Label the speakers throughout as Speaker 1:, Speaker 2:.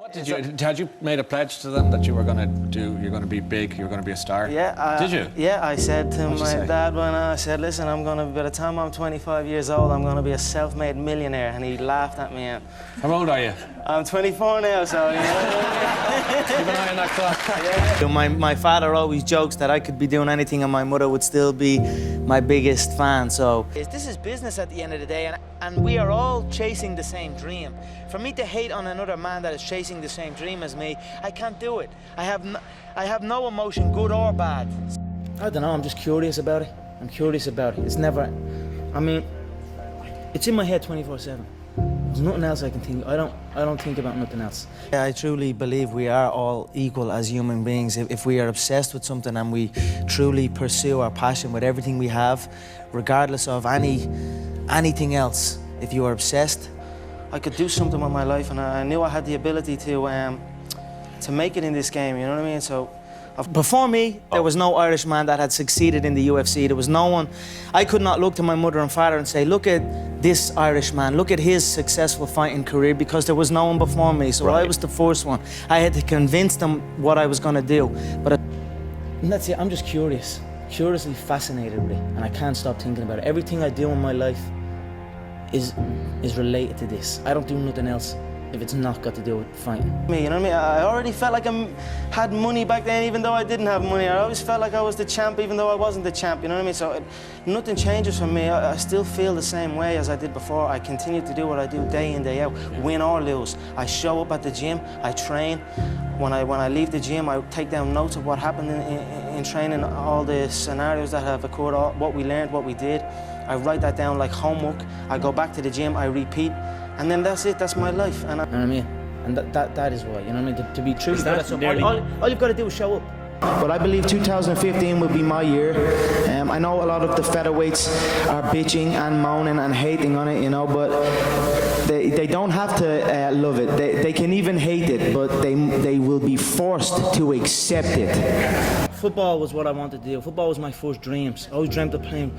Speaker 1: What did you? Had you made a pledge to them that you were going to do? You're going to be big. You're going to be a star.
Speaker 2: Yeah.
Speaker 1: Did you?
Speaker 2: Yeah, I said to my dad when I said, "Listen, by the time I'm 25 years old, I'm going to be a self-made millionaire," and he laughed at me. And
Speaker 1: how old are you?
Speaker 2: I'm 24 now, so you know.
Speaker 1: Keep an eye on that clock.
Speaker 2: Yeah. My father always jokes that I could be doing anything and my mother would still be my biggest fan. So this is business at the end of the day, and we are all chasing the same dream. For me to hate on another man that is chasing the same dream as me, I can't do it. I have no emotion, good or bad. I don't know, I'm just curious about it. I'm curious about it. It's never, I mean, it's in my head 24/7. There's nothing else I can think. I don't think about nothing else. I truly believe we are all equal as human beings. If we are obsessed with something and we truly pursue our passion with everything we have, regardless of anything else, if you are obsessed, I could do something with my life, and I knew I had the ability to make it in this game, you know what I mean? So, before me, there was no Irish man that had succeeded in the UFC. There was no one. I could not look to my mother and father and say, look at this Irish man, look at his successful fighting career, because there was no one before me, so I was the first one. I had to convince them what I was gonna do. But and that's it, I'm just curiously fascinated with it, and I can't stop thinking about it. Everything I do in my life is related to this. I don't do nothing else if it's not got to do with fighting. You know what I mean? I already felt like I had money back then, even though I didn't have money. I always felt like I was the champ, even though I wasn't the champ, you know what I mean? So nothing changes for me. I still feel the same way as I did before. I continue to do what I do day in, day out, win or lose. I show up at the gym, I train. When I leave the gym, I take down notes of what happened in training, all the scenarios that have occurred, what we learned, what we did. I write that down like homework. I go back to the gym, I repeat, and then that's it, that's my life. And you know what I mean? And that is why, you know what I mean? To be true to that, all you've got to do is show up. But I believe 2015 will be my year. I know a lot of the featherweights are bitching and moaning and hating on it, you know, but they don't have to love it. They can even hate it, but they will be forced to accept it. Football was what I wanted to do. Football was my first dreams. I always dreamt of playing.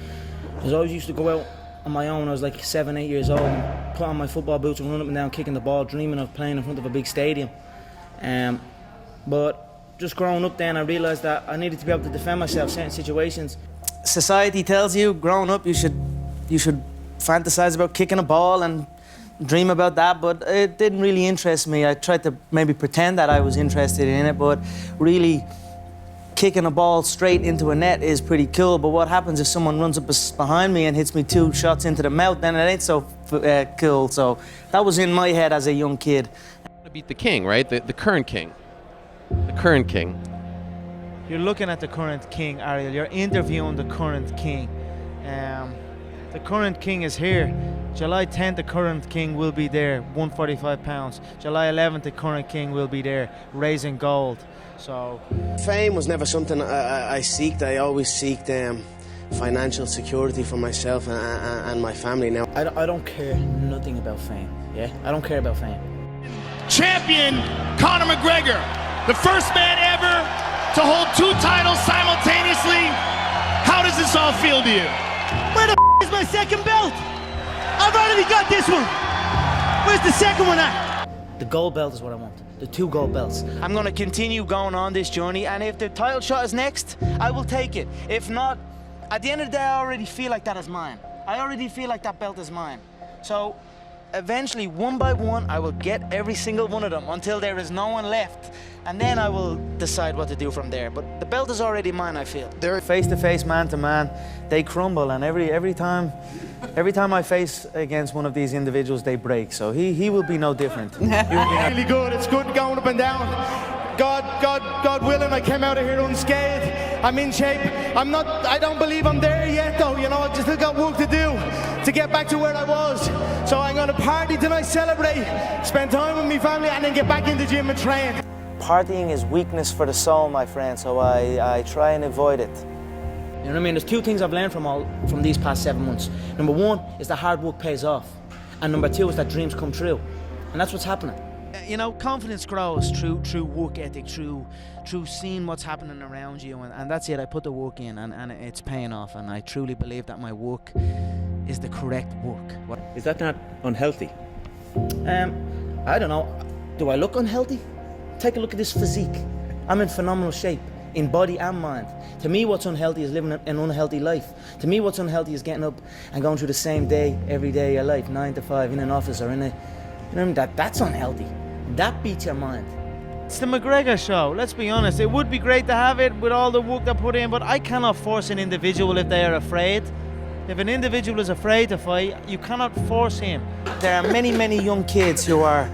Speaker 2: Because I always used to go out on my own. I was like 7, 8 years old, and put on my football boots and run up and down kicking the ball, dreaming of playing in front of a big stadium. But just growing up then, I realised that I needed to be able to defend myself in certain situations. Society tells you, growing up, you should fantasize about kicking a ball and dream about that, but it didn't really interest me. I tried to maybe pretend that I was interested in it, but really, kicking a ball straight into a net is pretty cool, but what happens if someone runs up behind me and hits me 2 shots into the mouth? Then it ain't so cool. So that was in my head as a young kid.
Speaker 3: To beat the king, right? The current king. The current king.
Speaker 2: You're looking at the current king, Ariel. You're interviewing the current king. The current king is here. July 10th, the current king will be there, 145 pounds. July 11th, the current king will be there, raising gold. So fame was never something I seeked. I always seeked financial security for myself and my family. Now I don't care nothing about fame. Yeah, I don't care about fame.
Speaker 4: Champion Conor McGregor, the first man ever to hold 2 titles simultaneously. How does this all feel to you?
Speaker 5: Where the is my second belt? I've already got this one. Where's the second one at?
Speaker 2: The gold belt is what I want. The 2 gold belts. I'm going to continue going on this journey, and if the title shot is next, I will take it. If not, at the end of the day, I already feel like that is mine. I already feel like that belt is mine. So eventually, one by one, I will get every single one of them until there is no one left. And then I will decide what to do from there. But the belt is already mine, I feel. They're face-to-face, man-to-man. They crumble, and every time I face against one of these individuals, they break. So he will be no different.
Speaker 4: Really good. It's good going up and down. God willing, I came out of here unscathed. I'm in shape. I don't believe I'm there yet, though. You know, I just still got work to do to get back to where I was. So I'm gonna party tonight, celebrate, spend time with my family, and then get back in the gym and train.
Speaker 2: Partying is weakness for the soul, my friend, so I try and avoid it. You know what I mean? There's 2 things I've learned from these past 7 months. Number 1 is that hard work pays off. And number 2 is that dreams come true. And that's what's happening. You know, confidence grows through work ethic, through seeing what's happening around you, and that's it. I put the work in, and it's paying off, and I truly believe that my work is the correct work.
Speaker 6: Is that not unhealthy?
Speaker 2: I don't know. Do I look unhealthy? Take a look at this physique. I'm in phenomenal shape, in body and mind. To me, what's unhealthy is living an unhealthy life. To me, what's unhealthy is getting up and going through the same day, every day of your life, 9 to 5, in an office or in a, you know what I mean? That's unhealthy. That beats your mind.
Speaker 5: It's the McGregor show, let's be honest. It would be great to have it with all the work they put in, but I cannot force an individual if they are afraid. If an individual is afraid to fight, you cannot force him.
Speaker 2: There are many, many young kids who are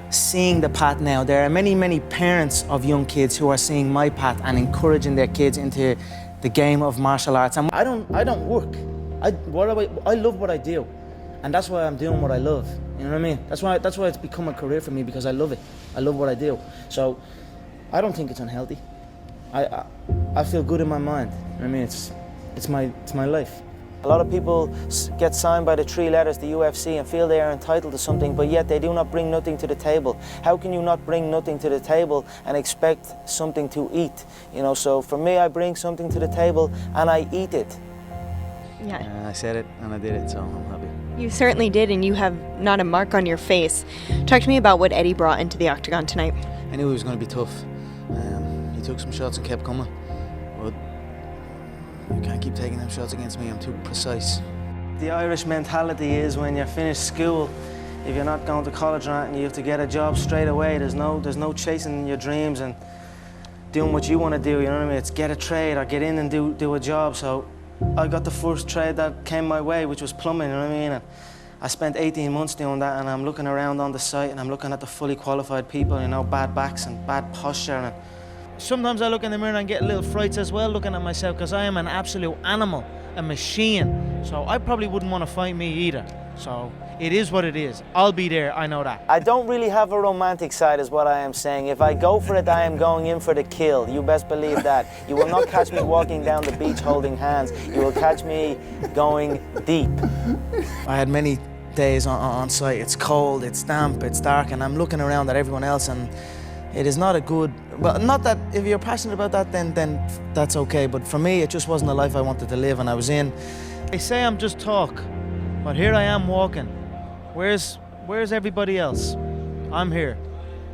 Speaker 2: seeing the path now. There are many, many parents of young kids who are seeing my path and encouraging their kids into the game of martial arts. And I don't work. I love what I do, and that's why I'm doing what I love. You know what I mean? That's why it's become a career for me, because I love it. I love what I do. So I don't think it's unhealthy. I feel good in my mind. You know what I mean? It's my life. A lot of people get signed by the 3 letters, the UFC, and feel they are entitled to something, but yet they do not bring nothing to the table. How can you not bring nothing to the table and expect something to eat? You know, so for me, I bring something to the table and I eat it.
Speaker 6: Yeah.
Speaker 2: I said it and I did it, so I'm happy.
Speaker 6: You certainly did, and you have not a mark on your face. Talk to me about what Eddie brought into the octagon tonight.
Speaker 2: I knew he was going to be tough. He took some shots and kept coming, but you can't keep taking them shots against me. I'm too precise. The Irish mentality is when you're finished school, if you're not going to college or anything, you have to get a job straight away. There's no chasing your dreams and doing what you want to do. You know what I mean? It's get a trade or get in and do a job. So I got the first trade that came my way, which was plumbing. You know what I mean? And I spent 18 months doing that, and I'm looking around on the site and I'm looking at the fully qualified people. You know, bad backs and bad posture. And
Speaker 5: Sometimes I look in the mirror and get little frights as well looking at myself, because I am an absolute animal, a machine. So I probably wouldn't want to fight me either. So it is what it is. I'll be there, I know that.
Speaker 2: I don't really have a romantic side is what I am saying. If I go for it, I am going in for the kill. You best believe that. You will not catch me walking down the beach holding hands. You will catch me going deep. I had many days on site. It's cold, it's damp, it's dark, and I'm looking around at everyone else, and it is not a good, well, not that if you're passionate about that, then that's okay. But for me, it just wasn't the life I wanted to live, and I was in.
Speaker 5: They say I'm just talk, but here I am walking. Where's everybody else? I'm here.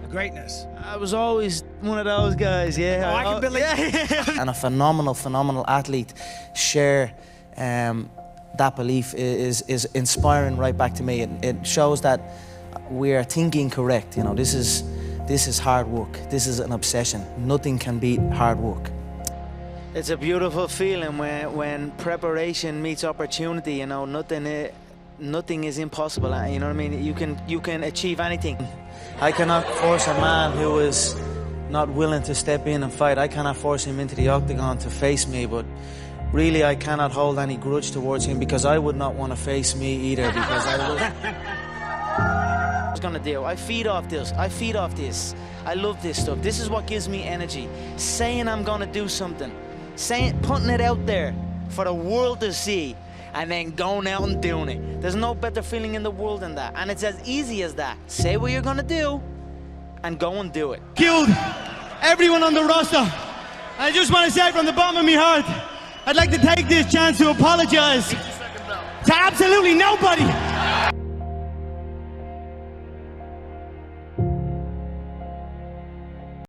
Speaker 1: Greatness.
Speaker 5: I was always one of those guys, yeah.
Speaker 1: Oh, I can believe
Speaker 5: yeah.
Speaker 2: And a phenomenal athlete share that belief is inspiring right back to me. It shows that we are thinking correct. You know, this is hard work. This is an obsession. Nothing can beat hard work. It's a beautiful feeling when preparation meets opportunity. You know, nothing is impossible. You know what I mean? You can achieve anything. I cannot force a man who is not willing to step in and fight. I cannot force him into the octagon to face me, but really I cannot hold any grudge towards him, because I would not want to face me either, because I would. I was gonna do. I feed off this. I love this stuff. This is what gives me energy. Saying I'm gonna do something, putting it out there for the world to see, and then going out and doing it. There's no better feeling in the world than that. And it's as easy as that. Say what you're gonna do and go and do it.
Speaker 5: Killed everyone on the roster. I just want to say from the bottom of my heart, I'd like to take this chance to apologize to absolutely nobody.